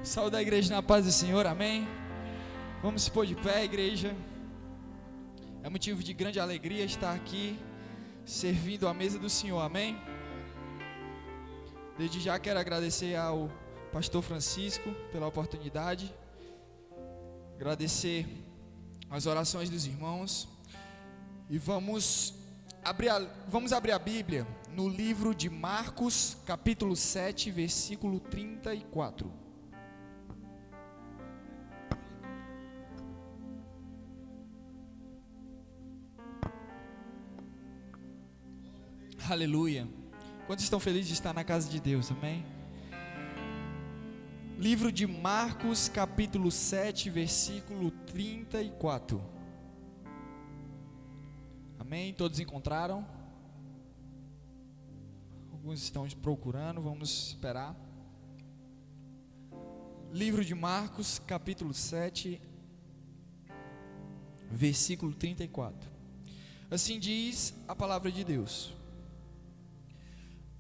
Saúde a igreja na paz do Senhor, amém? Vamos se pôr de pé, igreja. É motivo de grande alegria estar aqui, servindo a mesa do Senhor, amém? Desde já quero agradecer ao pastor Francisco pela oportunidade, agradecer as orações dos irmãos, e vamos abrir a Bíblia no livro de Marcos, capítulo 7, versículo 34. Aleluia. Quantos estão felizes de estar na casa de Deus, amém? Livro de Marcos, capítulo 7, versículo 34. Amém? Todos encontraram? Alguns estão procurando, vamos esperar. Livro de Marcos, capítulo 7, versículo 34. Assim diz a palavra de Deus.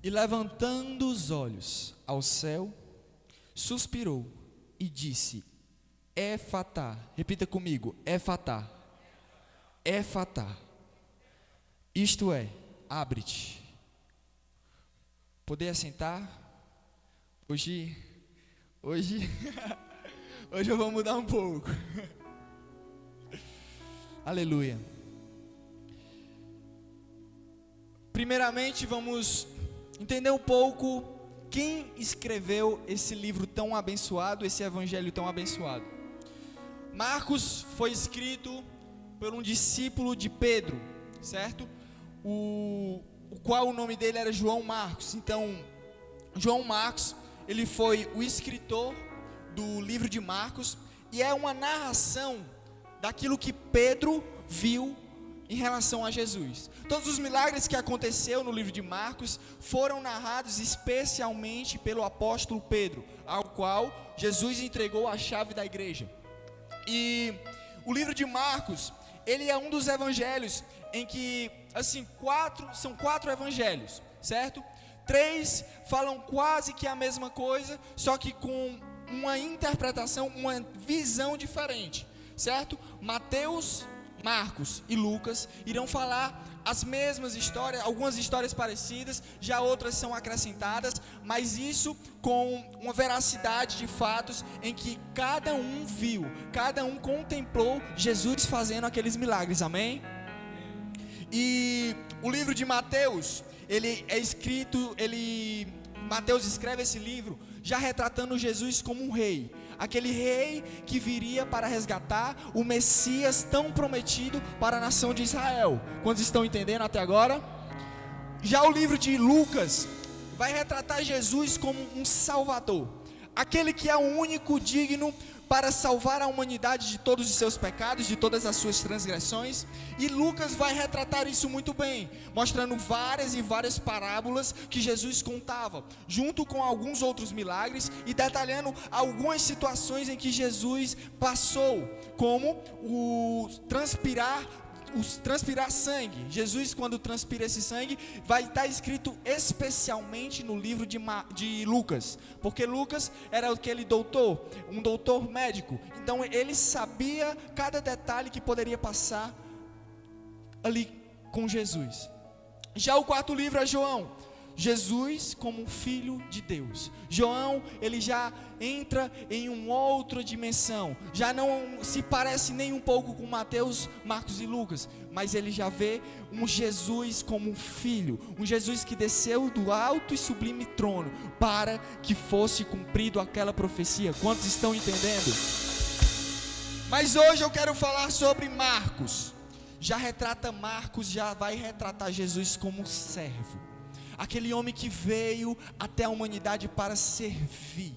E levantando os olhos ao céu, suspirou e disse: Éfatá. Repita comigo: Éfatá. Éfatá. Isto é, abre-te. Poder assentar? Hoje eu vou mudar um pouco. Aleluia. Primeiramente vamos entender um pouco quem escreveu esse livro tão abençoado, esse evangelho tão abençoado. Marcos foi escrito por um discípulo de Pedro, certo? O qual o nome dele era João Marcos. Então, João Marcos, ele foi o escritor do livro de Marcos, e é uma narração daquilo que Pedro viu em relação a Jesus. Todos os milagres que aconteceu no livro de Marcos foram narrados especialmente pelo apóstolo Pedro, ao qual Jesus entregou a chave da igreja. E o livro de Marcos, ele é um dos evangelhos em que, assim, são quatro evangelhos, certo? 3 falam quase que a mesma coisa, só que com uma interpretação, uma visão diferente, certo? Mateus, Marcos e Lucas irão falar as mesmas histórias, algumas histórias parecidas, já outras são acrescentadas, mas isso com uma veracidade de fatos em que cada um viu, cada um contemplou Jesus fazendo aqueles milagres, amém? E o livro de Mateus, Mateus escreve esse livro já retratando Jesus como um rei, aquele rei que viria para resgatar o Messias tão prometido para a nação de Israel. Quantos estão entendendo até agora? Já o livro de Lucas vai retratar Jesus como um salvador, aquele que é o único digno para salvar a humanidade de todos os seus pecados, de todas as suas transgressões. E Lucas vai retratar isso muito bem, mostrando várias e várias parábolas que Jesus contava, junto com alguns outros milagres, e detalhando algumas situações em que Jesus passou, como o transpirar sangue. Jesus, quando transpira esse sangue, vai estar escrito especialmente no livro de Lucas, porque Lucas era aquele doutor, um doutor médico, então ele sabia cada detalhe que poderia passar ali com Jesus. Já o quarto livro é João, Jesus como filho de Deus. João, ele já entra em uma outra dimensão, já não se parece nem um pouco com Mateus, Marcos e Lucas, mas ele já vê um Jesus como um filho, um Jesus que desceu do alto e sublime trono para que fosse cumprido aquela profecia. Quantos estão entendendo? Mas hoje eu quero falar sobre Marcos. Marcos já vai retratar Jesus como servo, aquele homem que veio até a humanidade para servir,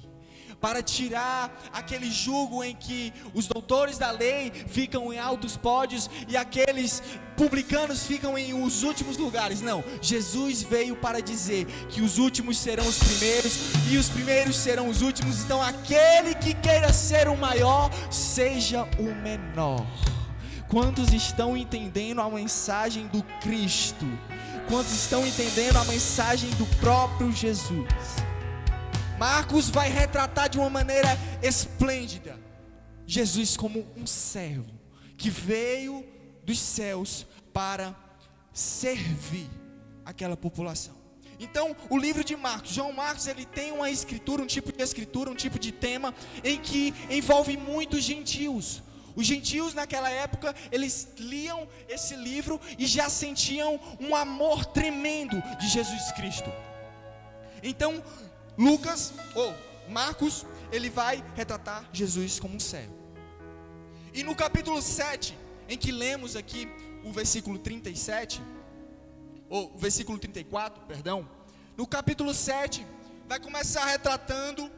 para tirar aquele jugo em que os doutores da lei ficam em altos pódios e aqueles publicanos ficam em os últimos lugares. Não, Jesus veio para dizer que os últimos serão os primeiros e os primeiros serão os últimos. Então aquele que queira ser o maior, seja o menor. Quantos estão entendendo a mensagem do Cristo? Quantos estão entendendo a mensagem do próprio Jesus? Marcos vai retratar de uma maneira esplêndida Jesus como um servo que veio dos céus para servir aquela população. Então, o livro de Marcos, João Marcos, ele tem uma escritura, um tipo de escritura, um tipo de tema em que envolve muitos gentios. Os gentios naquela época, eles liam esse livro e já sentiam um amor tremendo de Jesus Cristo. Então, Marcos, ele vai retratar Jesus como um servo. E no capítulo 7, em que lemos aqui o versículo 37, ou versículo 34, perdão, no capítulo 7, vai começar retratando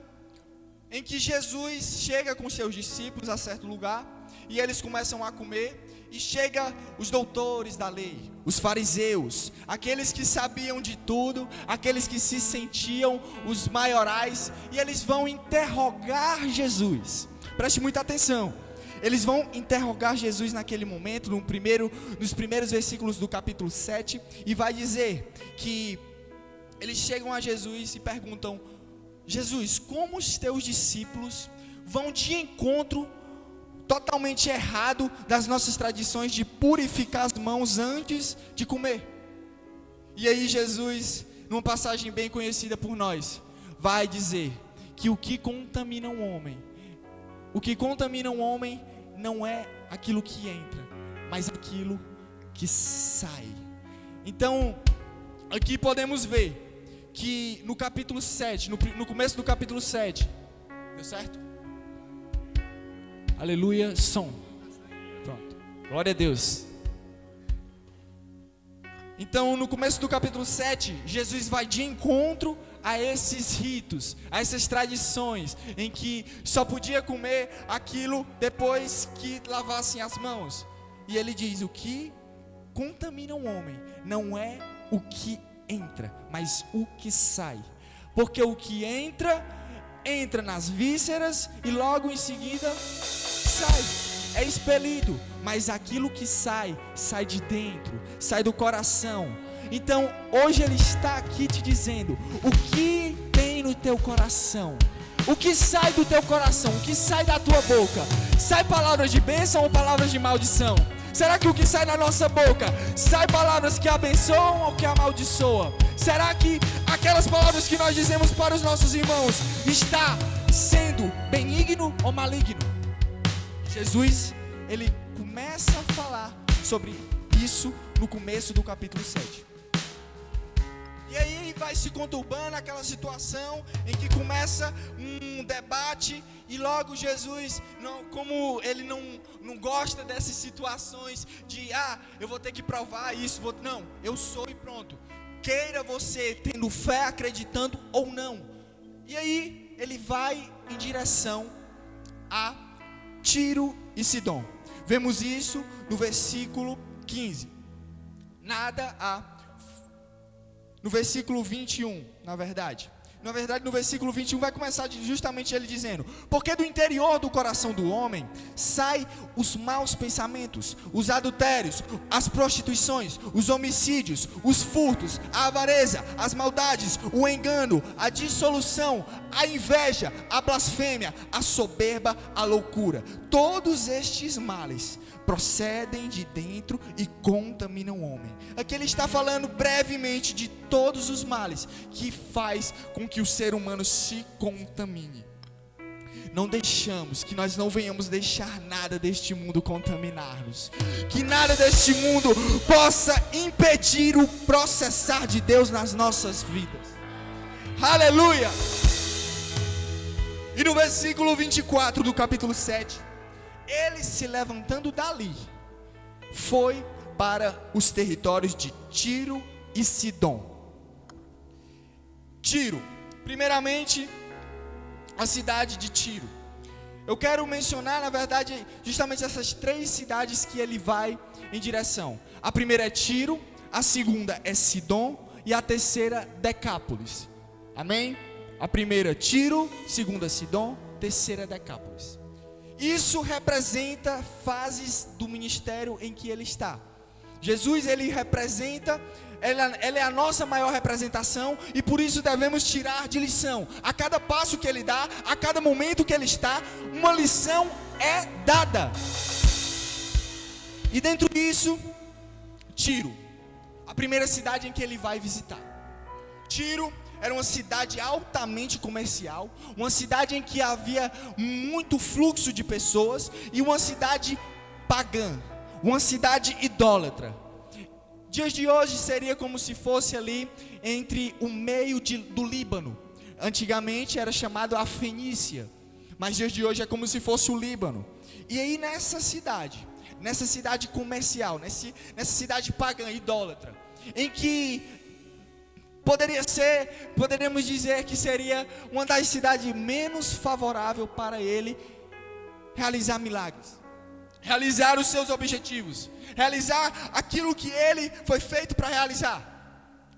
em que Jesus chega com seus discípulos a certo lugar, e eles começam a comer, e chega os doutores da lei, os fariseus, aqueles que sabiam de tudo, aqueles que se sentiam os maiorais, e eles vão interrogar Jesus. Preste muita atenção. Eles vão interrogar Jesus naquele momento, nos primeiros versículos do capítulo 7, e vai dizer que eles chegam a Jesus e perguntam: Jesus, como os teus discípulos vão de encontro totalmente errado das nossas tradições de purificar as mãos antes de comer? E aí Jesus, numa passagem bem conhecida por nós, vai dizer que o que contamina um homem não é aquilo que entra, mas aquilo que sai. Então, aqui podemos ver que no capítulo 7, no começo do capítulo 7, deu certo? Aleluia, som. Pronto, glória a Deus. Então, no começo do capítulo 7, Jesus vai de encontro a esses ritos, a essas tradições, em que só podia comer aquilo depois que lavassem as mãos. E ele diz: o que contamina um homem não é o que entra, mas o que sai. Porque o que entra nas vísceras e logo em seguida sai, é expelido. Mas aquilo que sai de dentro, sai do coração. Então, hoje ele está aqui te dizendo: o que tem no teu coração? O que sai do teu coração? O que sai da tua boca? Sai palavras de bênção ou palavras de maldição? Será que o que sai da nossa boca sai palavras que abençoam ou que amaldiçoam? Será que aquelas palavras que nós dizemos para os nossos irmãos está sendo benigno ou maligno? Jesus, ele começa a falar sobre isso no começo do capítulo 7. E aí vai se conturbando aquela situação em que começa um debate, e logo Jesus, como ele não gosta dessas situações de eu vou ter que provar isso, não, eu sou e pronto. Queira você tendo fé, acreditando ou não. E aí ele vai em direção a Tiro e Sidom. Vemos isso no versículo 15. No versículo 21, na verdade, no versículo 21 vai começar justamente ele dizendo: porque do interior do coração do homem sai os maus pensamentos, os adultérios, as prostituições, os homicídios, os furtos, a avareza, as maldades, o engano, a dissolução, a inveja, a blasfêmia, a soberba, a loucura. Todos estes males procedem de dentro e contaminam o homem. Aqui ele está falando brevemente de todos os males que faz com que o ser humano se contamine. Não deixamos, que nós não venhamos deixar nada deste mundo contaminar-nos, que nada deste mundo possa impedir o processar de Deus nas nossas vidas. Aleluia! E no versículo 24 do capítulo 7, ele, se levantando dali, foi para os territórios de Tiro e Sidom. Tiro, primeiramente, a cidade de Tiro. Eu quero mencionar, na verdade, justamente essas três cidades que ele vai em direção. A primeira é Tiro, a segunda é Sidom e a terceira Decápolis. Amém? A primeira Tiro, segunda Sidom, terceira Decápolis. Isso representa fases do ministério em que ele está. Jesus, ele representa ela é a nossa maior representação, e por isso devemos tirar de lição. A cada passo que ele dá, a cada momento que ele está, uma lição é dada. E dentro disso, Tiro, a primeira cidade em que ele vai visitar. Tiro era uma cidade altamente comercial, uma cidade em que havia muito fluxo de pessoas, e uma cidade pagã, uma cidade idólatra. Dias de hoje seria como se fosse ali entre o meio do Líbano. Antigamente era chamado a Fenícia, mas dias de hoje é como se fosse o Líbano. E aí nessa cidade comercial, nessa cidade pagã, idólatra, em que poderíamos dizer que seria uma das cidades menos favorável para ele realizar milagres, realizar os seus objetivos, realizar aquilo que ele foi feito para realizar.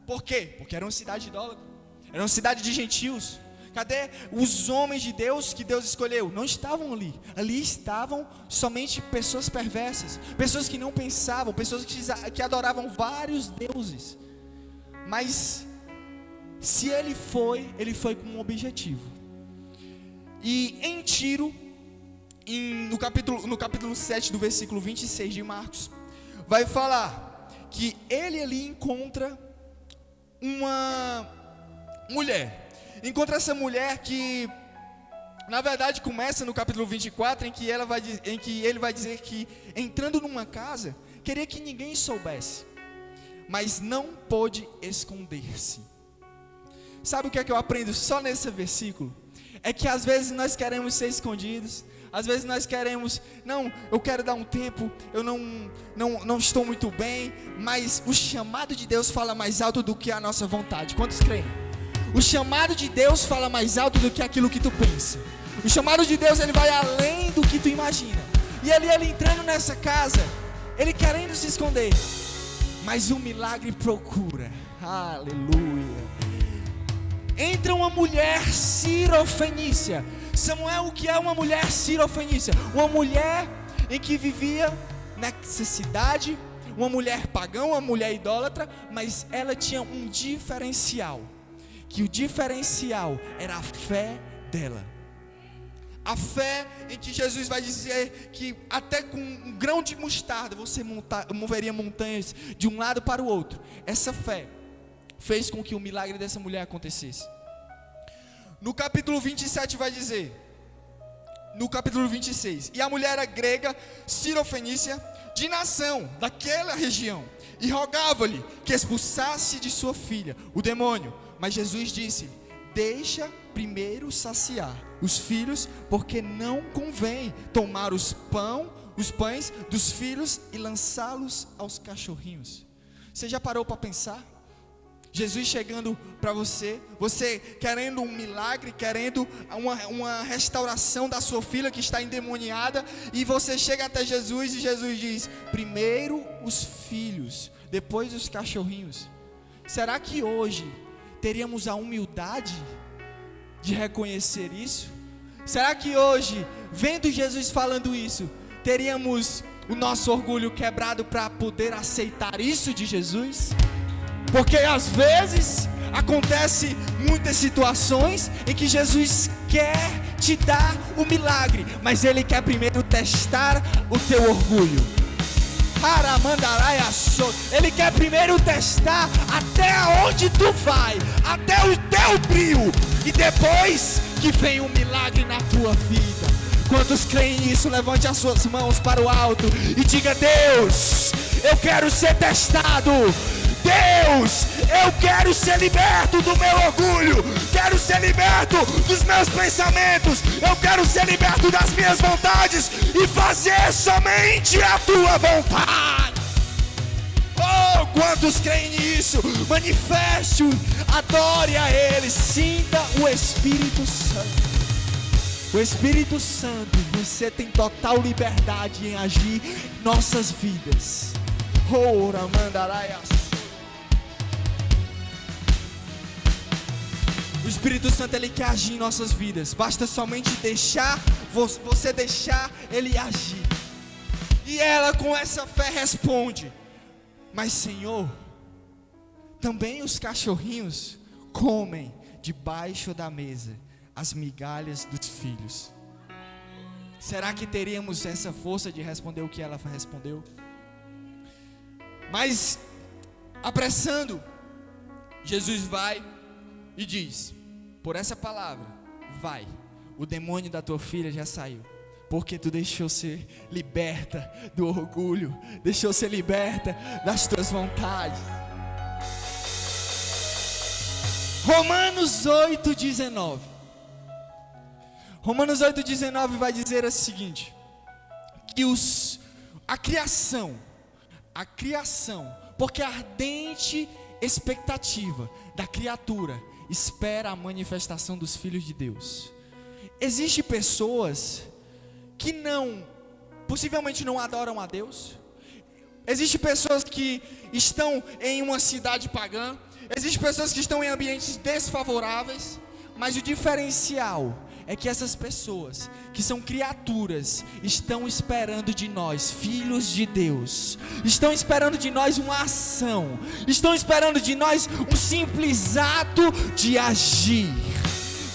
Por quê? Porque era uma cidade idólatra, era uma cidade de gentios. Cadê os homens de Deus que Deus escolheu? Não estavam ali. Ali estavam somente pessoas perversas, pessoas que não pensavam, pessoas que adoravam vários deuses. Mas se ele foi com um objetivo. E em Tiro, no capítulo 7 do versículo 26 de Marcos, vai falar que ele ali encontra uma mulher. Encontra essa mulher que, na verdade, começa no capítulo 24, em que ele vai dizer que, entrando numa casa, queria que ninguém soubesse, mas não pôde esconder-se. Sabe o que é que eu aprendo só nesse versículo? É que às vezes nós queremos ser escondidos, às vezes nós queremos, não, eu quero dar um tempo, eu não estou muito bem, mas o chamado de Deus fala mais alto do que a nossa vontade. Quantos creem? O chamado de Deus fala mais alto do que aquilo que tu pensa. O chamado de Deus, ele vai além do que tu imagina. E ali ele entrando nessa casa, ele querendo se esconder, mas um milagre procura. Aleluia. Entra uma mulher cirofenícia. Samuel, o que é uma mulher cirofenícia? Uma mulher em que vivia nessa cidade, uma mulher pagã, uma mulher idólatra, mas ela tinha um diferencial. Que o diferencial era a fé dela. A fé em que Jesus vai dizer que até com um grão de mostarda você moveria montanhas de um lado para o outro. Essa fé fez com que o milagre dessa mulher acontecesse. No capítulo 27 vai dizer, no capítulo 26, e a mulher era grega, cirofenícia, de nação daquela região, e rogava-lhe que expulsasse de sua filha o demônio. Mas Jesus disse: deixa primeiro saciar os filhos, porque não convém tomar os pães dos filhos e lançá-los aos cachorrinhos. Você já parou para pensar? Jesus chegando para você querendo um milagre, querendo uma restauração da sua filha que está endemoniada, e você chega até Jesus e Jesus diz: primeiro os filhos, depois os cachorrinhos. Será que hoje teríamos a humildade de reconhecer isso? Será que hoje, vendo Jesus falando isso, teríamos o nosso orgulho quebrado para poder aceitar isso de Jesus? Porque às vezes acontece muitas situações em que Jesus quer te dar o milagre, mas Ele quer primeiro testar o teu orgulho. Ele quer primeiro testar até onde tu vai, até o teu brio, e depois que vem um milagre na tua vida. Quantos creem nisso? Levante as suas mãos para o alto e diga: Deus, eu quero ser testado. Deus, eu quero ser liberto do meu orgulho, quero ser liberto dos meus pensamentos, eu quero ser liberto das minhas vontades e fazer somente a tua vontade. Oh, quantos creem nisso? Manifeste-o, adore a Ele, sinta o Espírito Santo. O Espírito Santo, você tem total liberdade em agir em nossas vidas. Ora, mandaraias. O Espírito Santo, Ele quer agir em nossas vidas. Basta somente você deixar Ele agir. E ela com essa fé responde: mas Senhor, também os cachorrinhos comem debaixo da mesa as migalhas dos filhos. Será que teríamos essa força de responder o que ela respondeu? Mas, apressando, Jesus vai e diz: por essa palavra, vai, o demônio da tua filha já saiu, porque tu deixou ser liberta do orgulho, deixou ser liberta das tuas vontades. Romanos 8:19. Romanos 8:19 vai dizer o seguinte: que a criação, porque a ardente expectativa da criatura espera a manifestação dos filhos de Deus. Existem pessoas que possivelmente não adoram a Deus. Existem pessoas que estão em uma cidade pagã. Existem pessoas que estão em ambientes desfavoráveis. Mas o diferencial é que essas pessoas, que são criaturas, estão esperando de nós, filhos de Deus, estão esperando de nós uma ação, estão esperando de nós um simples ato de agir.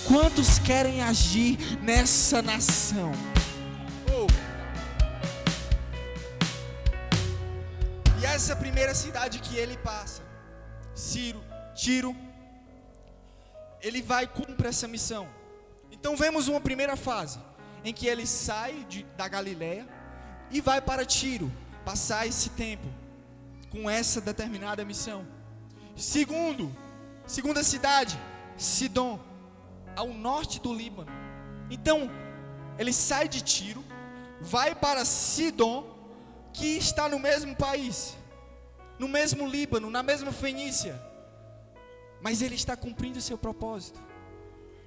Quantos querem agir nessa nação? E essa primeira cidade que ele passa, Tiro, ele vai cumprir essa missão. Então vemos uma primeira fase, em que ele sai da Galileia e vai para Tiro, passar esse tempo com essa determinada missão. Segunda cidade, Sidom, ao norte do Líbano. Então ele sai de Tiro, vai para Sidom, que está no mesmo país, no mesmo Líbano, na mesma Fenícia. Mas ele está cumprindo o seu propósito.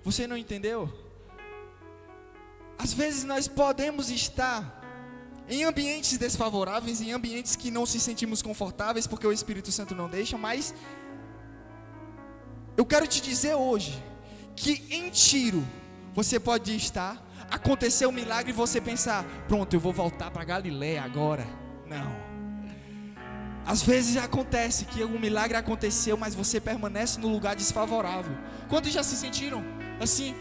Você não entendeu? Às vezes nós podemos estar em ambientes desfavoráveis, em ambientes que não se sentimos confortáveis, porque o Espírito Santo não deixa, mas eu quero te dizer hoje, que em Tiro, você pode estar, acontecer um milagre e você pensar: pronto, eu vou voltar para Galileia agora. Não. Às vezes acontece que um milagre aconteceu, mas você permanece no lugar desfavorável. Quantos já se sentiram assim?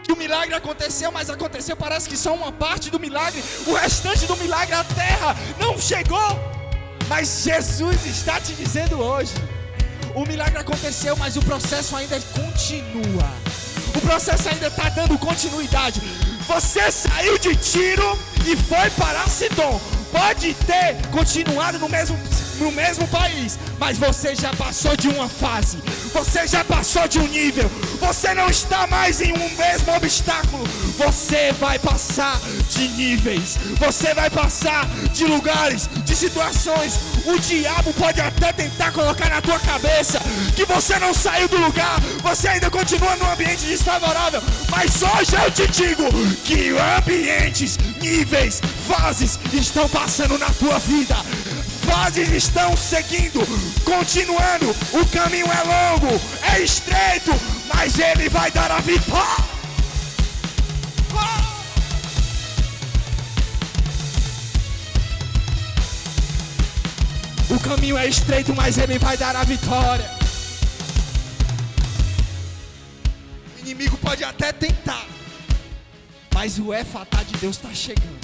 Que o milagre aconteceu, mas aconteceu, parece que só uma parte do milagre, o restante do milagre, a terra não chegou. Mas Jesus está te dizendo hoje: o milagre aconteceu, mas o processo ainda continua. O processo ainda está dando continuidade. Você saiu de Tiro e foi para Sidom. Pode ter continuado no mesmo país, mas você já passou de uma fase, você já passou de um nível, você não está mais em um mesmo obstáculo, você vai passar de níveis, você vai passar de lugares, de situações. O diabo pode até tentar colocar na tua cabeça que você não saiu do lugar, você ainda continua num ambiente desfavorável, mas hoje eu te digo que ambientes, níveis, fases estão passando na tua vida. Fases estão seguindo, continuando. O caminho é longo, é estreito, mas ele vai dar a vitória. O caminho é estreito, mas ele vai dar a vitória. O inimigo pode até tentar, mas o efatá de Deus está chegando.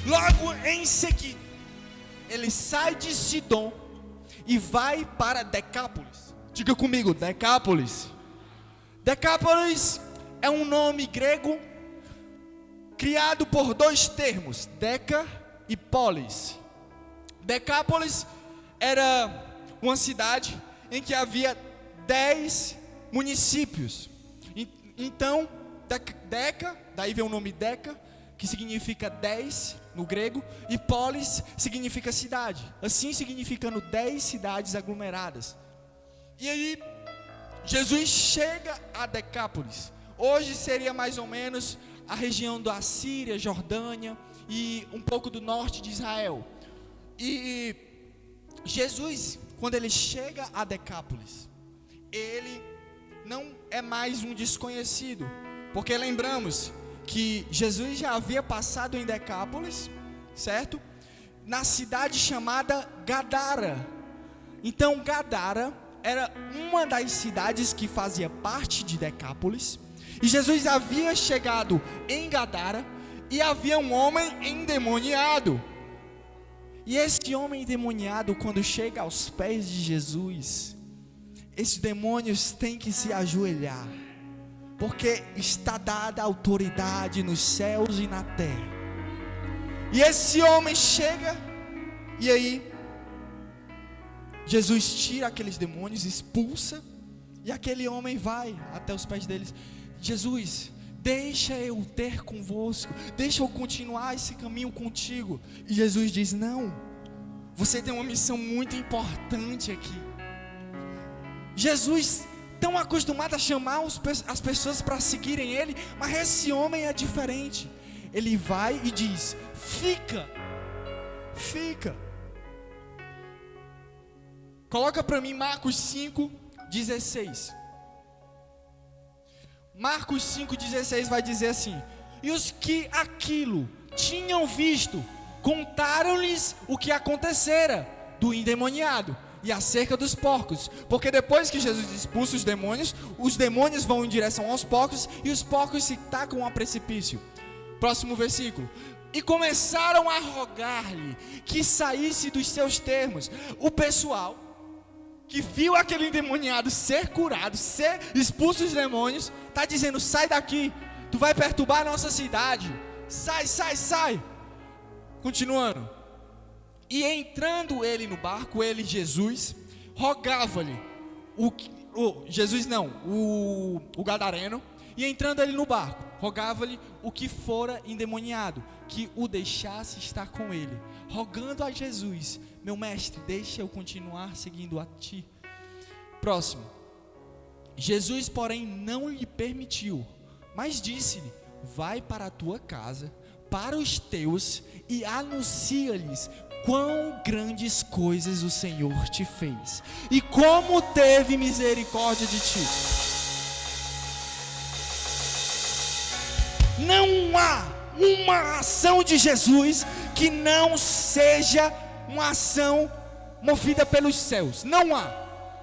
Logo em seguida, ele sai de Sidom e vai para Decápolis. Diga comigo, Decápolis. Decápolis é um nome grego criado por dois termos, Deca e Polis. Decápolis era uma cidade em que havia 10 municípios. Então, Deca, daí vem o nome Deca, que significa 10 no grego, e polis significa cidade, assim significando 10 cidades aglomeradas. E aí Jesus chega a Decápolis. Hoje seria mais ou menos a região da Síria, Jordânia e um pouco do norte de Israel. E Jesus, quando ele chega a Decápolis, ele não é mais um desconhecido, porque lembramos que Jesus já havia passado em Decápolis, certo? na cidade chamada Gadara. Então Gadara era uma das cidades que fazia parte de Decápolis. E Jesus havia chegado em Gadara e havia um homem endemoniado. E esse homem endemoniado, quando chega aos pés de Jesus, esses demônios têm que se ajoelhar, porque está dada autoridade nos céus e na terra. E esse homem chega, e aí Jesus tira aqueles demônios, expulsa, e aquele homem vai até os pés deles. Jesus, deixa eu ter convosco, deixa eu continuar esse caminho contigo. E Jesus diz: não, você tem uma missão muito importante aqui. Jesus, tão acostumado a chamar as pessoas para seguirem ele, mas esse homem é diferente. Ele vai e diz: fica. Coloca para mim Marcos 5:16. Marcos 5:16 vai dizer assim: e os que aquilo tinham visto contaram-lhes o que acontecera do endemoniado e acerca dos porcos, porque depois que Jesus expulsa os demônios vão em direção aos porcos, e os porcos se tacam a precipício. Próximo versículo: e começaram a rogar-lhe que saísse dos seus termos. O pessoal que viu aquele endemoniado ser curado, ser expulso os demônios, está dizendo: sai daqui, tu vai perturbar a nossa cidade, sai. Continuando: e entrando ele no barco, Jesus, rogava-lhe, o gadareno, e entrando ele no barco, rogava-lhe o que fora endemoniado, que o deixasse estar com ele, rogando a Jesus: meu mestre, deixa eu continuar seguindo a ti. Próximo: Jesus, porém, não lhe permitiu, mas disse-lhe: vai para a tua casa, para os teus, e anuncia-lhes quão grandes coisas o Senhor te fez, e como teve misericórdia de ti. Não há uma ação de Jesus que não seja uma ação movida pelos céus. Não há.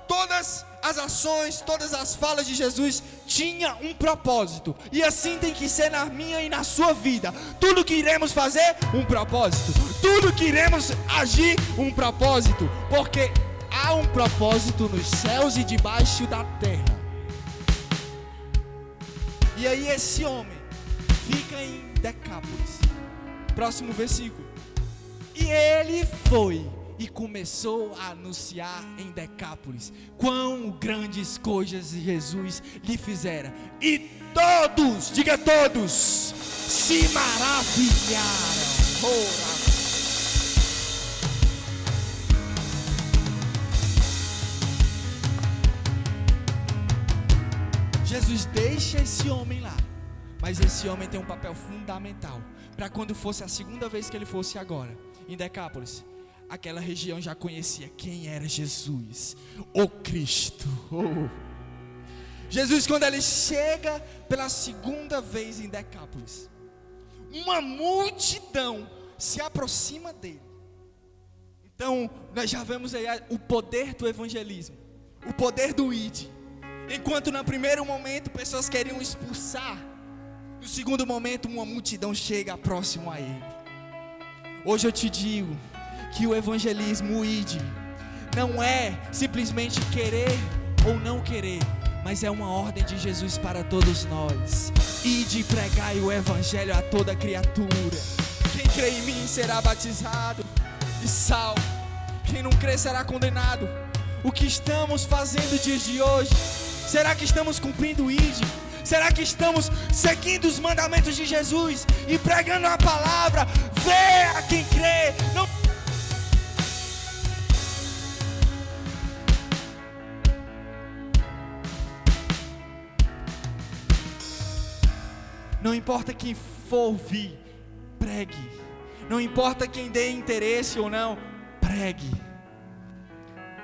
Todas as ações, todas as falas de Jesus tinham um propósito, e assim tem que ser na minha e na sua vida. Tudo que iremos fazer, um propósito. Tudo que iremos agir, um propósito, porque há um propósito nos céus e debaixo da terra. E aí esse homem fica em Decápolis. Próximo versículo: e ele foi e começou a anunciar em Decápolis quão grandes coisas Jesus lhe fizera, e todos, diga todos, se maravilharam. Jesus deixa esse homem lá, mas esse homem tem um papel fundamental, para quando fosse a segunda vez que ele fosse agora em Decápolis, aquela região já conhecia quem era Jesus, o Cristo. Jesus, quando ele chega pela segunda vez em Decápolis, uma multidão se aproxima dele. Então nós já vemos aí o poder do evangelismo, o poder do ID. Enquanto no primeiro momento pessoas queriam expulsar, no segundo momento uma multidão chega próximo a ele. Hoje eu te digo que o evangelismo, o ID, não é simplesmente querer ou não querer, mas é uma ordem de Jesus para todos nós. Ide e pregai o evangelho a toda criatura. Quem crê em mim será batizado e salvo, quem não crê será condenado. O que estamos fazendo dias de hoje? Será que estamos cumprindo o ID? Será que estamos seguindo os mandamentos de Jesus e pregando a palavra? Vê a quem crê. Não importa quem for ouvir, pregue. Não importa quem dê interesse ou não, pregue.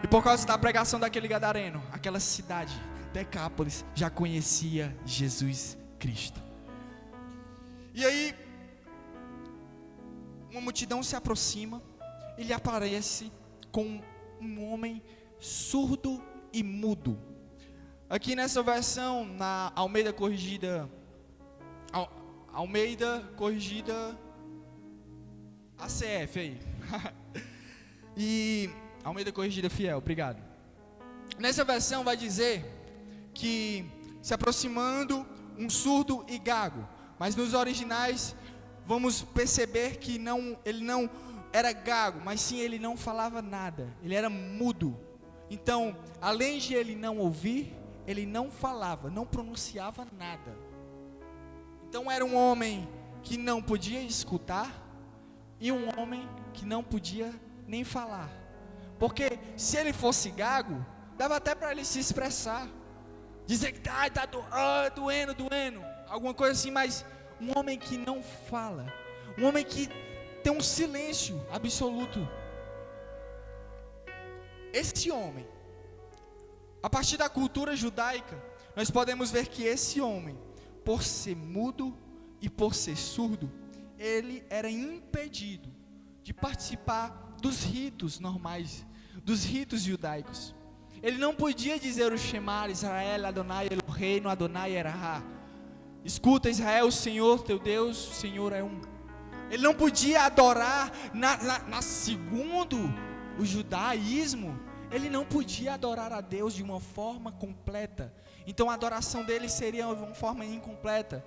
E por causa da pregação daquele gadareno, aquela cidade, Decápolis, já conhecia Jesus Cristo. E aí, uma multidão se aproxima, ele aparece com um homem surdo e mudo. Aqui nessa versão, na Almeida Corrigida ACF aí. E Almeida Corrigida Fiel, obrigado. Nessa versão vai dizer que se aproximando um surdo e gago, mas nos originais vamos perceber que ele não era gago, mas sim ele não falava nada, ele era mudo. Então, além de ele não ouvir, ele não falava, não pronunciava nada. Então era um homem que não podia escutar e um homem que não podia nem falar. Porque se ele fosse gago, dava até para ele se expressar, dizer que tá doendo, alguma coisa assim, mas um homem que não fala, um homem que tem um silêncio absoluto. Esse homem, a partir da cultura judaica, nós podemos ver que esse homem, por ser mudo e por ser surdo, ele era impedido de participar dos ritos normais, dos ritos judaicos. Ele não podia dizer o Shema Israel Adonai Eloheinu Adonai Erahá. Escuta Israel, o Senhor teu Deus, o Senhor é um. Ele não podia adorar, segundo o judaísmo, ele não podia adorar a Deus de uma forma completa. Então a adoração dele seria de uma forma incompleta.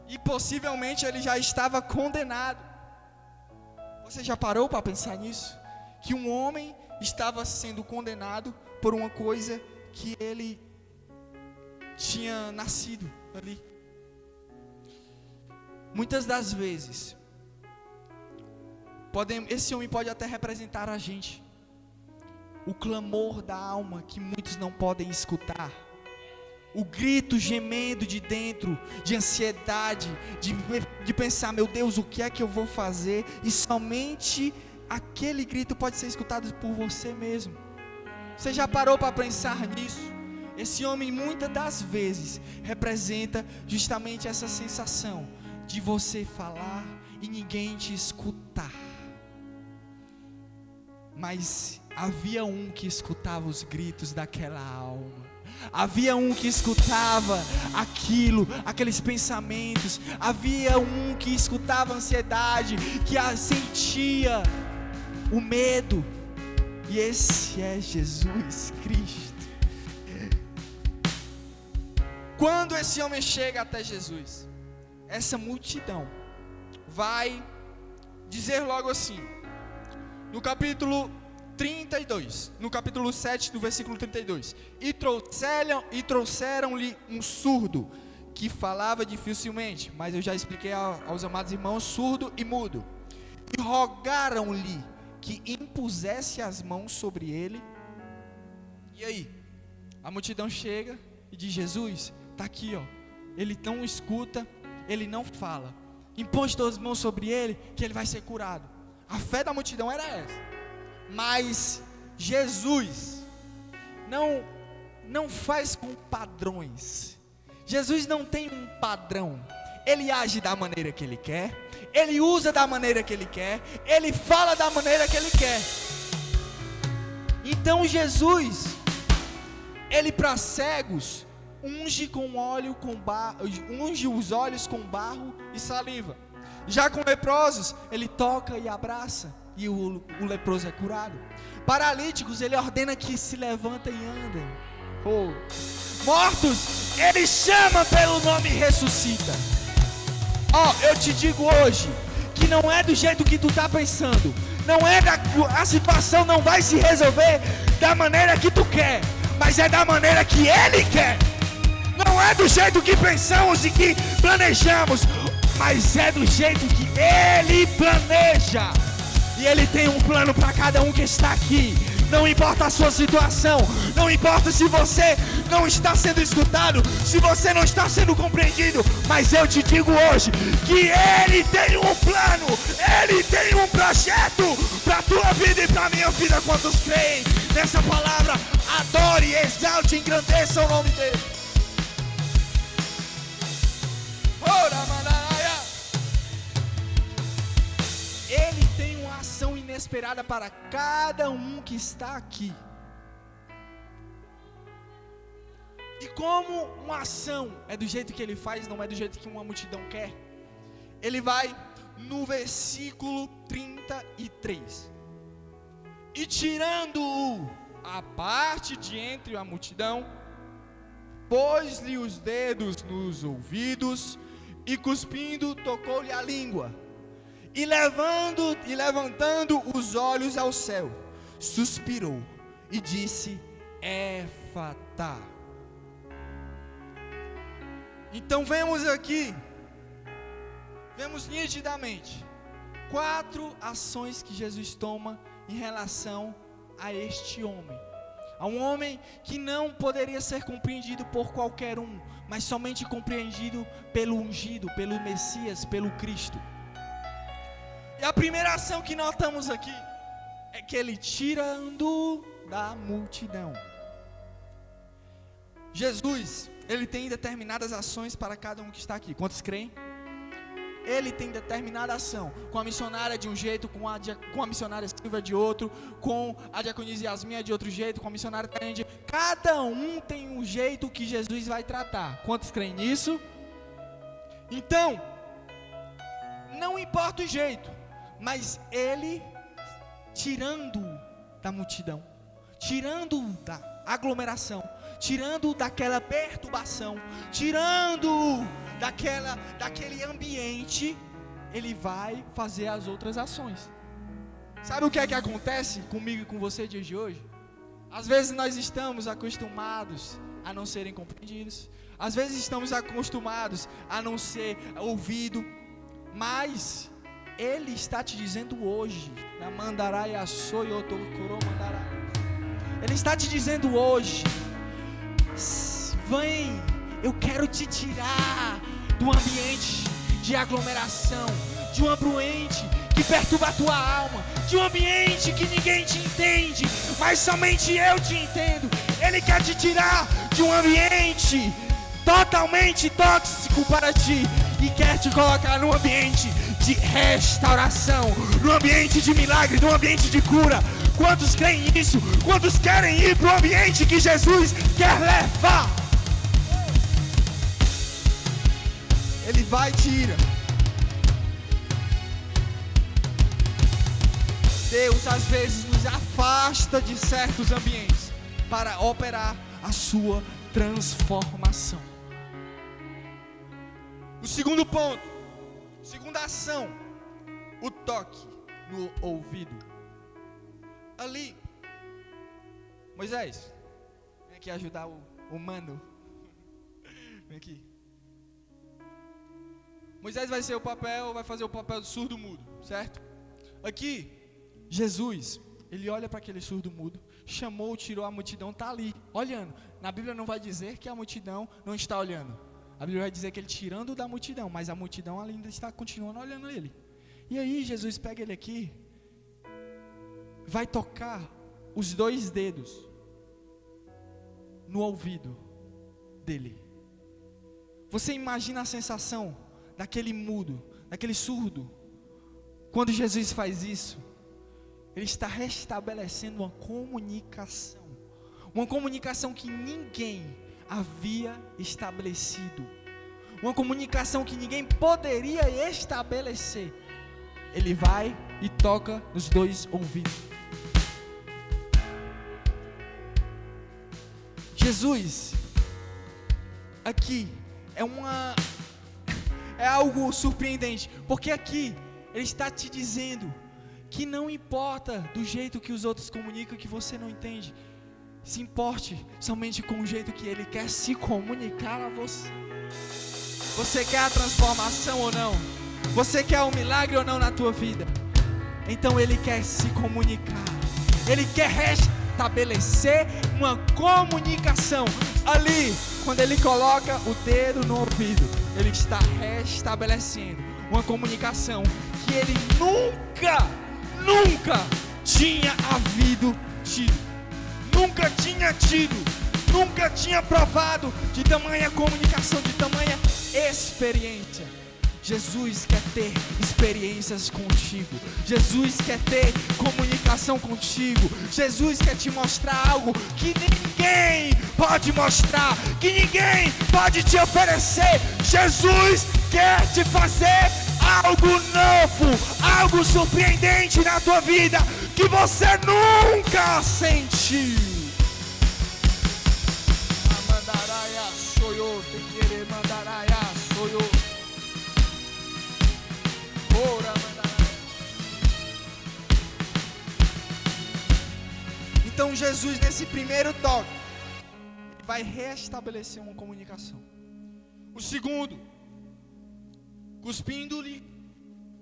E possivelmente ele já estava condenado. Você já parou para pensar nisso? Que um homem estava sendo condenado por uma coisa que ele tinha nascido ali. Muitas das vezes, esse homem pode até representar a gente. O clamor da alma que muitos não podem escutar. O grito gemendo de dentro, de ansiedade, de pensar, meu Deus, o que é que eu vou fazer? E somente aquele grito pode ser escutado por você mesmo. Você já parou para pensar nisso? Esse homem muitas das vezes representa justamente essa sensação de você falar e ninguém te escutar. Mas havia um que escutava os gritos daquela alma. Havia um que escutava aqueles pensamentos. Havia um que escutava a ansiedade, que sentia o medo. E esse é Jesus Cristo. Quando esse homem chega até Jesus, essa multidão vai dizer logo assim, no capítulo 32, no capítulo 7, no versículo 32, e trouxeram-lhe um surdo, que falava dificilmente, mas eu já expliquei aos amados irmãos, surdo e mudo, e rogaram-lhe que impusesse as mãos sobre ele. E aí, a multidão chega e diz, Jesus, está aqui, ele não escuta, ele não fala, impõe as mãos sobre ele, que ele vai ser curado. A fé da multidão era essa. Mas Jesus não faz com padrões. Jesus não tem um padrão. Ele age da maneira que ele quer, ele usa da maneira que ele quer, ele fala da maneira que ele quer. Então Jesus, ele para cegos unge os olhos com barro e saliva. Já com leprosos, ele toca e abraça, e o leproso é curado. Paralíticos, ele ordena que se levantem e andem. Mortos, ele chama pelo nome e ressuscita. Eu te digo hoje, que não é do jeito que tu está pensando. A situação não vai se resolver da maneira que tu quer, mas é da maneira que Ele quer. Não é do jeito que pensamos e que planejamos, mas é do jeito que Ele planeja. E Ele tem um plano para cada um que está aqui. Não importa a sua situação, não importa se você não está sendo escutado, se você não está sendo compreendido, mas eu te digo hoje que Ele tem um plano, Ele tem um projeto para a tua vida e para a minha vida. Quantos creem nessa palavra, adore, exalte, engrandeça o nome dEle. Ele tem uma ação inesperada inesperada para cada um que está aqui. E como uma ação é do jeito que ele faz, não é do jeito que uma multidão quer, ele vai no versículo 33. E tirando-o à parte de entre a multidão, pôs-lhe os dedos nos ouvidos e cuspindo tocou-lhe a língua. E levantando os olhos ao céu, suspirou e disse: Éfatá. Então vemos nitidamente 4 ações que Jesus toma em relação a este homem. A um homem que não poderia ser compreendido por qualquer um, mas somente compreendido pelo ungido, pelo Messias, pelo Cristo. E a primeira ação que notamos aqui é que ele tirando da multidão. Jesus, ele tem determinadas ações para cada um que está aqui. Quantos creem? Ele tem determinada ação. Com a missionária de um jeito, com a missionária Silvia de outro, com a diaconisa Yasmin de outro jeito, com a missionária Tende. Cada um tem um jeito que Jesus vai tratar. Quantos creem nisso? Então, não importa o jeito, mas ele tirando da multidão, tirando da aglomeração, tirando daquela perturbação, tirando daquele ambiente, ele vai fazer as outras ações. Sabe o que é que acontece comigo e com você dias de hoje? Às vezes nós estamos acostumados a não serem compreendidos, às vezes estamos acostumados a não ser ouvido, mas ele está te dizendo hoje, ele está te dizendo hoje: vem, eu quero te tirar do ambiente de aglomeração, de um ambiente que perturba a tua alma, de um ambiente que ninguém te entende, mas somente eu te entendo. Ele quer te tirar de um ambiente totalmente tóxico para ti e quer te colocar num ambiente de restauração, num ambiente de milagre, num ambiente de cura. Quantos creem nisso? Quantos querem ir para o ambiente que Jesus quer levar? Ele vai e tira. Deus às vezes nos afasta de certos ambientes para operar a sua transformação. O segundo ponto, segunda ação, o toque no ouvido. Ali, Moisés, vem aqui ajudar o mano. Vem aqui. Moisés vai fazer o papel do surdo mudo, certo? Aqui, Jesus, ele olha para aquele surdo mudo, chamou, tirou a multidão, está ali, olhando. Na Bíblia não vai dizer que a multidão não está olhando. A Bíblia vai dizer que ele tirando da multidão, mas a multidão ainda está continuando olhando ele. E aí Jesus pega ele aqui, vai tocar os 2 dedos no ouvido dele. Você imagina a sensação daquele mudo, daquele surdo? Quando Jesus faz isso, ele está restabelecendo uma comunicação que ninguém havia estabelecido, uma comunicação que ninguém poderia estabelecer. Ele vai e toca nos 2 ouvidos. Jesus, aqui, é algo surpreendente, porque aqui, ele está te dizendo que não importa do jeito que os outros comunicam que você não entende, se importe somente com o jeito que ele quer se comunicar a você. Você quer a transformação ou não? Você quer o milagre ou não na tua vida? Então ele quer se comunicar, ele quer restabelecer uma comunicação. Ali, quando ele coloca o dedo no ouvido, ele está restabelecendo uma comunicação que ele nunca tinha tido, nunca tinha provado de tamanha comunicação, de tamanha experiência. Jesus quer ter experiências contigo. Jesus quer ter comunicação contigo. Jesus quer te mostrar algo que ninguém pode mostrar, que ninguém pode te oferecer. Jesus quer te fazer algo novo, algo surpreendente na tua vida que você nunca sentiu. Mandaraia sou eu, tem querer mandaraia sou eu. Ora mandaraia. Então Jesus, nesse primeiro toque, vai restabelecer uma comunicação. O segundo, cuspindo-lhe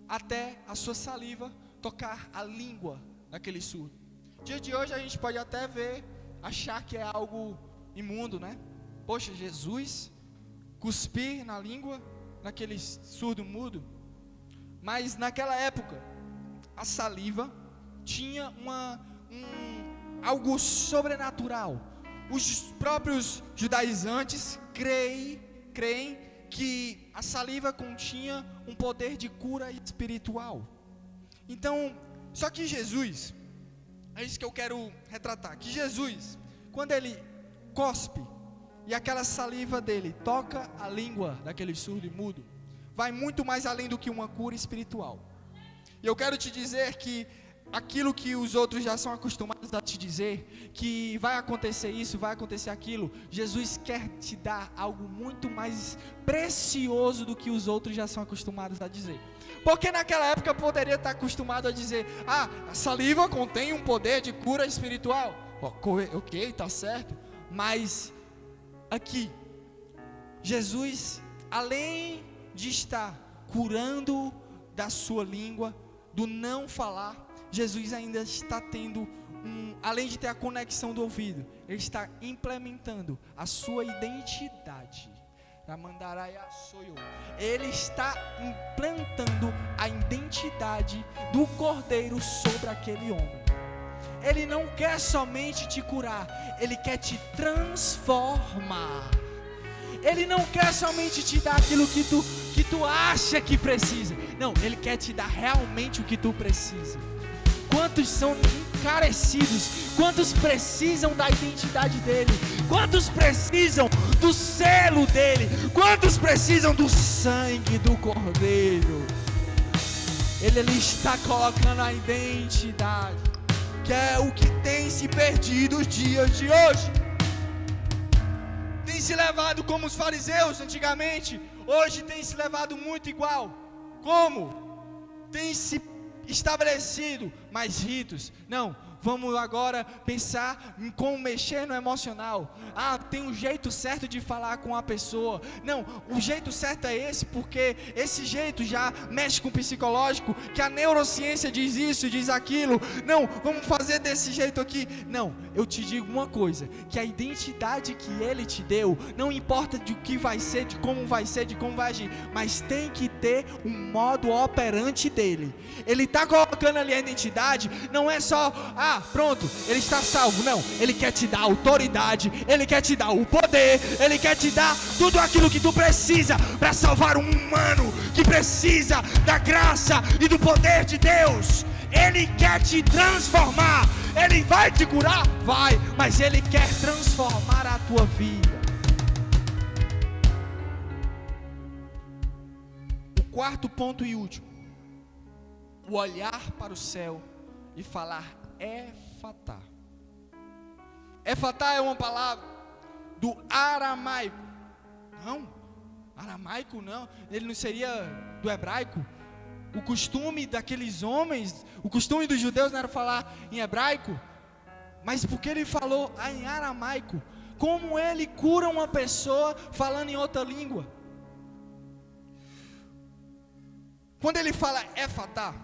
até a sua saliva tocar a língua daquele surdo. Dia de hoje a gente pode até achar que é algo imundo, né? Poxa, Jesus cuspir na língua daquele surdo mudo. Mas naquela época, a saliva tinha algo sobrenatural. Os próprios judaizantes creem que a saliva continha um poder de cura espiritual. Então, só que Jesus, é isso que eu quero retratar, que Jesus, quando ele cospe, e aquela saliva dele toca a língua daquele surdo e mudo, vai muito mais além do que uma cura espiritual. E eu quero te dizer que aquilo que os outros já são acostumados a te dizer, que vai acontecer isso, vai acontecer aquilo, Jesus quer te dar algo muito mais precioso do que os outros já são acostumados a dizer. Porque naquela época poderia estar acostumado a dizer: a saliva contém um poder de cura espiritual. Ok, tá certo. Mas aqui, Jesus, além de estar curando da sua língua, do não falar, Jesus ainda está tendo, além de ter a conexão do ouvido, ele está implementando a sua identidade. Ele está implantando a identidade do Cordeiro sobre aquele homem. Ele não quer somente te curar, ele quer te transformar. Ele não quer somente te dar aquilo que tu acha que precisa. Não, ele quer te dar realmente o que tu precisa. Quantos são encarecidos? Quantos precisam da identidade dele? Quantos precisam do selo dele? Quantos precisam do sangue do Cordeiro? Ele está colocando a identidade, que é o que tem se perdido os dias de hoje. Tem se levado como os fariseus antigamente, hoje tem se levado muito igual. Como? Tem se estabelecido mais ritos. Não, vamos agora pensar em como mexer no emocional. Tem um jeito certo de falar com a pessoa. Não, o jeito certo é esse, porque esse jeito já mexe com o psicológico, que a neurociência diz isso, diz aquilo. Não, vamos fazer desse jeito aqui. Não, eu te digo uma coisa, que a identidade que ele te deu, não importa de o que vai ser, de como vai ser, de como vai agir, mas tem que ter um modo operante dele. Ele está colocando ali a identidade, não é só, pronto, ele está salvo. Não, ele quer te dar autoridade, ele quer te dar o poder, ele quer te dar tudo aquilo que tu precisa para salvar um humano que precisa da graça e do poder de Deus. Ele quer te transformar. Ele vai te curar? Vai, mas ele quer transformar a tua vida. O quarto ponto e último: o olhar para o céu e falar Efatá. Efatá é uma palavra do aramaico. Não, aramaico não, ele não seria do hebraico. O costume daqueles homens, o costume dos judeus não era falar em hebraico, mas porque ele falou em aramaico, como ele cura uma pessoa falando em outra língua. Quando ele fala Efatá,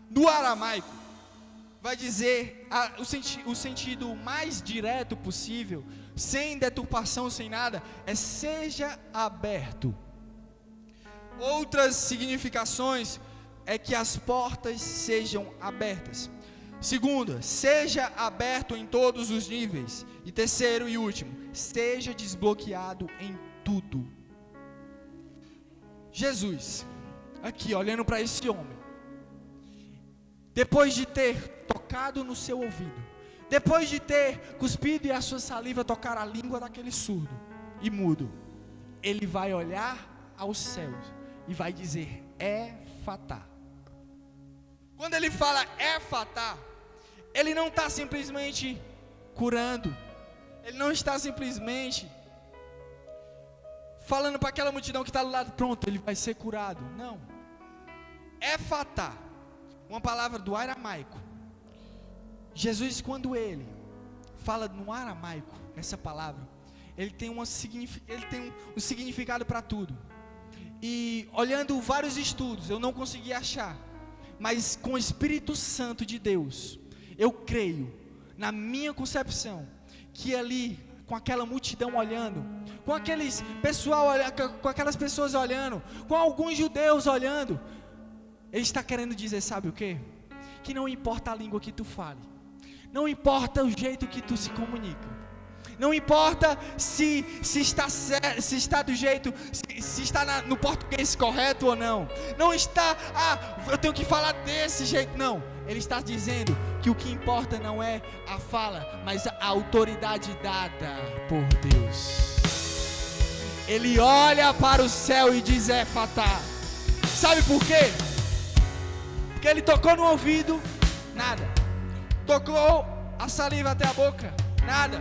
no aramaico, vai dizer o sentido mais direto possível, sem deturpação, sem nada, é seja aberto. Outras significações é que as portas sejam abertas. Segunda, seja aberto em todos os níveis. E terceiro e último, seja desbloqueado em tudo. Jesus, aqui, olhando para esse homem, depois de ter tocado no seu ouvido, depois de ter cuspido e a sua saliva tocar a língua daquele surdo e mudo, ele vai olhar aos céus e vai dizer: Éfatá. Quando ele fala Éfatá, ele não está simplesmente curando, ele não está simplesmente falando para aquela multidão que está do lado, pronto, ele vai ser curado. Não. Éfatá, uma palavra do aramaico. Jesus, quando ele fala no aramaico, essa palavra, ele tem um significado para tudo. E olhando vários estudos, eu não consegui achar, mas com o Espírito Santo de Deus, eu creio, na minha concepção, que ali, com aquela multidão olhando, com aqueles pessoal, com aquelas pessoas olhando, com alguns judeus olhando, ele está querendo dizer, sabe o quê? Que não importa a língua que tu fale, não importa o jeito que tu se comunica, não importa se está do jeito, se está no português correto ou não, não está, eu tenho que falar desse jeito, não. Ele está dizendo que o que importa não é a fala, mas a autoridade dada por Deus. Ele olha para o céu e diz: Éfatá. Sabe por quê? Porque ele tocou no ouvido, nada. Tocou a saliva até a boca, nada.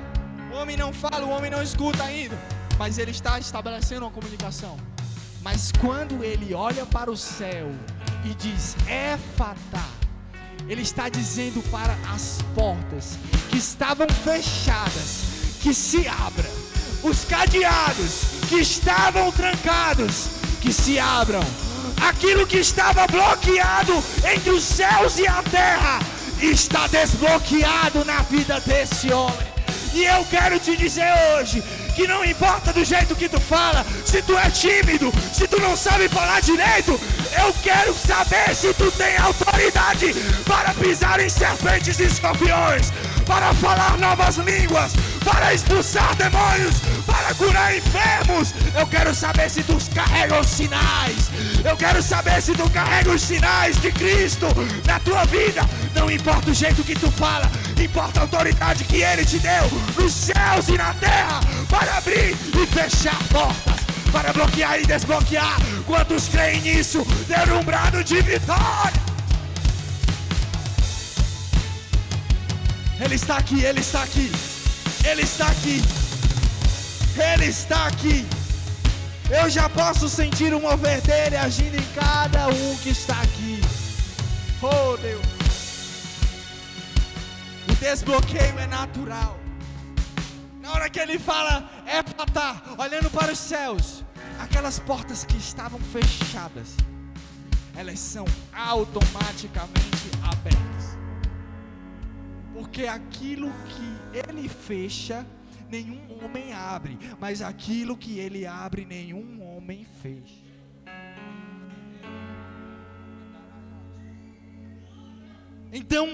O homem não fala, o homem não escuta ainda, mas ele está estabelecendo uma comunicação. Mas quando ele olha para o céu e diz Éfatá, ele está dizendo para as portas que estavam fechadas, que se abram. Os cadeados que estavam trancados, que se abram. Aquilo que estava bloqueado entre os céus e a terra, está desbloqueado na vida desse homem. E eu quero te dizer hoje, que não importa do jeito que tu fala, se tu é tímido, se tu não sabe falar direito, eu quero saber se tu tem autoridade para pisar em serpentes e escorpiões, para falar novas línguas, para expulsar demônios, para curar enfermos. Eu quero saber se tu carrega os sinais, eu quero saber se tu carrega os sinais de Cristo na tua vida. Não importa o jeito que tu fala, importa a autoridade que Ele te deu nos céus e na terra, para abrir e fechar portas, para bloquear e desbloquear. Quantos creem nisso? Dê um brado de vitória. Ele está aqui, Ele está aqui, Ele está aqui, Ele está aqui. Eu já posso sentir o mover dele agindo em cada um que está aqui. Oh Deus, o desbloqueio é natural. Na hora que ele fala Éfatá, olhando para os céus, aquelas portas que estavam fechadas, elas são automaticamente abertas. Porque aquilo que ele fecha, nenhum homem abre, mas aquilo que ele abre, nenhum homem fecha. Então,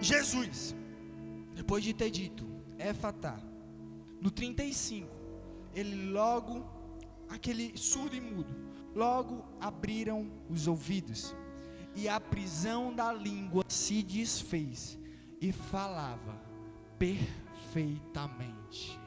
Jesus, depois de ter dito Éfatá, no 35, ele logo, aquele surdo e mudo, logo abriram os ouvidos, e a prisão da língua se desfez, e falava perfeitamente.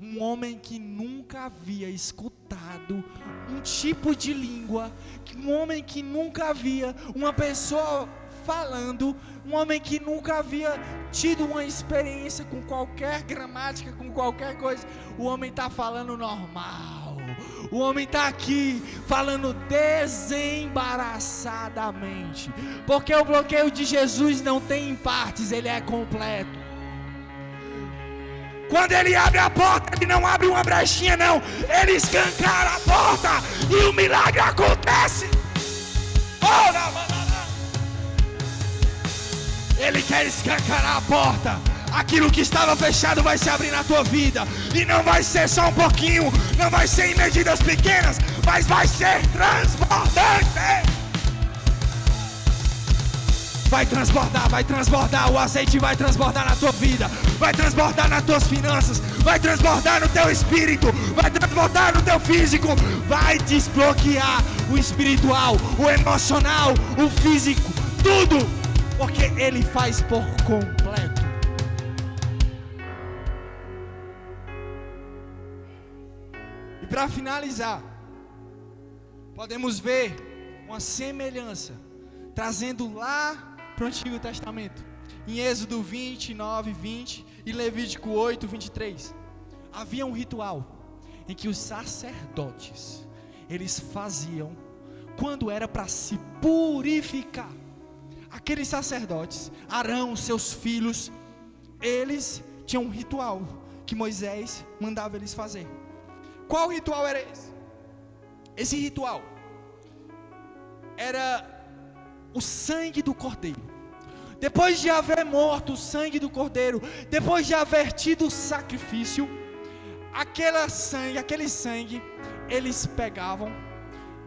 Um homem que nunca havia escutado um tipo de língua, um homem que nunca havia uma pessoa falando, um homem que nunca havia tido uma experiência com qualquer gramática, com qualquer coisa. O homem está falando normal, o homem está aqui falando desembaraçadamente, porque o bloqueio de Jesus não tem em partes, ele é completo. Quando ele abre a porta, ele não abre uma brechinha não, ele escancara a porta e o milagre acontece. Ele quer escancarar a porta. Aquilo que estava fechado vai se abrir na tua vida, e não vai ser só um pouquinho, não vai ser em medidas pequenas, mas vai ser transbordante. vai transbordar, o azeite vai transbordar na tua vida, vai transbordar nas tuas finanças, vai transbordar no teu espírito, vai transbordar no teu físico, vai desbloquear o espiritual, o emocional, o físico, tudo, porque Ele faz por completo. E para finalizar, podemos ver uma semelhança, trazendo lá para o Antigo Testamento, em Êxodo 29, 20 e Levítico 8, 23. Havia um ritual em que os sacerdotes, eles faziam quando era para se purificar. Aqueles sacerdotes, Arão, seus filhos, eles tinham um ritual que Moisés mandava eles fazer. Qual ritual era esse? Esse ritual era o sangue do cordeiro. Depois de haver morto o sangue do cordeiro, depois de haver tido o sacrifício, aquele sangue, eles pegavam,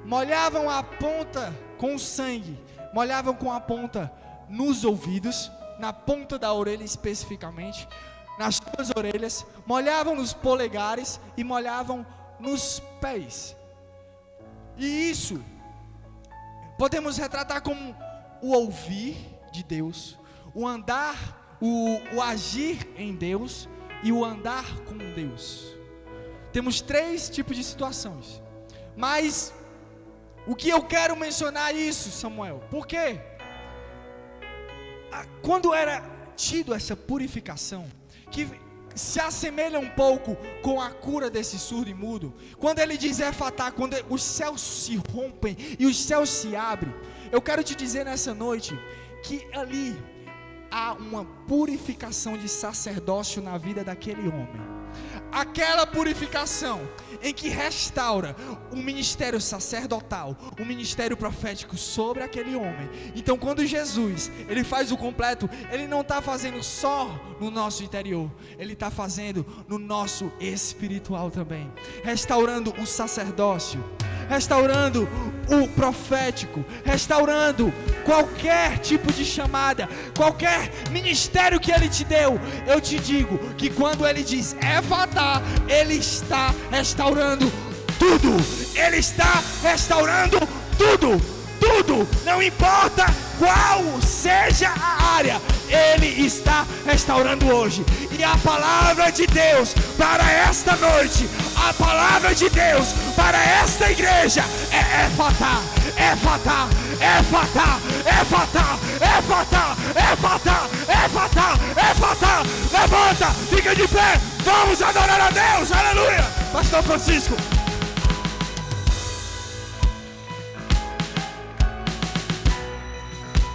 molhavam a ponta com o sangue, molhavam com a ponta nos ouvidos, na ponta da orelha especificamente, nas duas orelhas, molhavam nos polegares e molhavam nos pés. E isso podemos retratar como o ouvir de Deus, o andar, o agir em Deus e o andar com Deus. Temos 3 tipos de situações, mas o que eu quero mencionar isso, Samuel, porque quando era tido essa purificação, que se assemelha um pouco com a cura desse surdo e mudo, quando ele diz Efatá, quando os céus se rompem e os céus se abrem, eu quero te dizer nessa noite, que ali há uma purificação de sacerdócio na vida daquele homem. Aquela purificação em que restaura o ministério sacerdotal, o ministério profético sobre aquele homem. Então quando Jesus, ele faz o completo, ele não está fazendo só no nosso interior, ele está fazendo no nosso espiritual também, restaurando o sacerdócio, restaurando o profético, restaurando qualquer tipo de chamada, qualquer ministério que Ele te deu. Eu te digo que quando Ele diz Efatá, Ele está restaurando tudo. Ele está restaurando tudo, tudo, não importa qual seja a área, Ele está restaurando hoje. E a palavra de Deus para esta noite, a palavra de Deus para esta igreja é Efatá, Efatá, Efatá, Efatá, Efatá, Efatá, Efatá, Efatá. Levanta, fica de pé, vamos adorar a Deus, aleluia. Pastor Francisco.